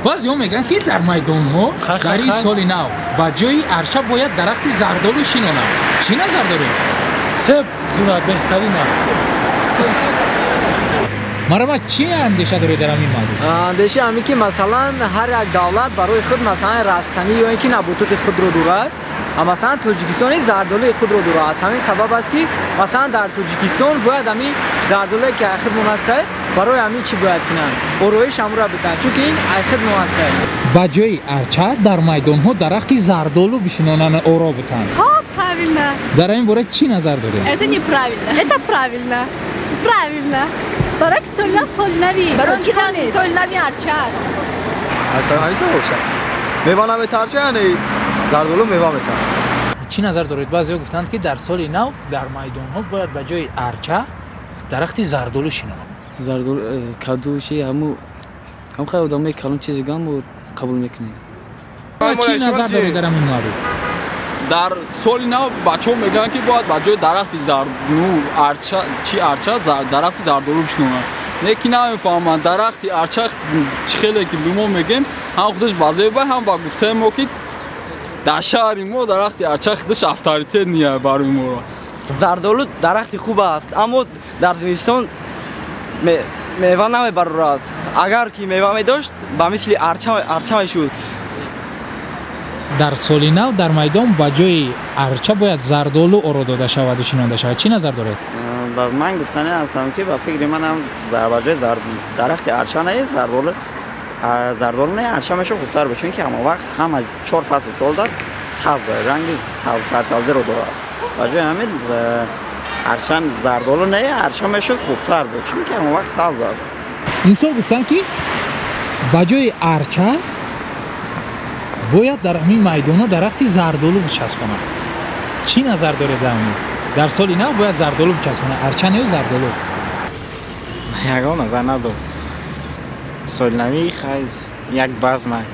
بعضی‌ها میگن که در میدان‌ها در این سال نو با جای ارچه باید درخت زردالو شینانند. چی نظر دارید؟ سب زورا بهترینه. مرا چی اندیشه دارید در این موضوع؟ اندیشه همی که مثلا هر یک دولت برای خود مثلا رسانه‌ای یا اینکه نباتات خود رو دارد. مثلا تاجیکستان زردالو خود رو دارد. از همین سبب است که مثلا در تاجیکستان باید همین زردالویی که خود مناسب برای همین چی باید کنن؟ اورویش هم را بتن چون که این خود مناسب. با جای ارچه در میدان‌ها درخت زردالو بشینانند او را بتن. Правильно. در این باره چی نظر دارید؟ Это неправильно. Это правильно. Правильно. Барак сольна сольнави. Барак сольнави арчаст. اصلا همیشه باشه. میوه نمیترچه یعنی زردالو میوه میتن. چی نظر دارید؟ بعضی‌ها گفتند که در سال نو در میدان‌ها باید با جای ارچه درخت زردالو شینانند. زردالو کدوشی هم خیلی آدمی کلان چیزی گم قبول میکنه. چی نظر دارید در این موضوع؟ در سال نو بچه‌ها میگن که باید با جای درخت زردالو ارچه درخت زردالو بشنونن. یکی نمیفهمن درخت ارچه چه خیلی که به ما میگیم هم خودش بازه هم با گفته ما که در شهر ما درخت ارچه خودش افطاریته نیه برای ما. زردالو درخت خوب است اما در زمستان میوه نمیبرد. اگر که میوه میداشت با مثل ارچه میشد. در سال نو در میدان با جای ارچه باید زردالو او را داده شود و شینانده شود. چی نظر دارید؟ من گفتنه هستم که با فکر منم با جای درخت ارچه نه زردالو نه ارچه میشه خوبتر بشه که همه وقت هم از 4 فصل سال دار سبز رنگ سبز رو داره. با جای همین ارچه زردالو نه ارچه میشه خوبتر بشه که همه وقت سبز است. این سال گفتن که با جای ارچه باید در همین میدان درخت زردالو بچسبانند. چی نظر دارید در این؟ در سال نو باید زردالو بچسبانند. ارچه نه زردالو. یگان نظر ندارم. سال نوی خیلی یک بزمه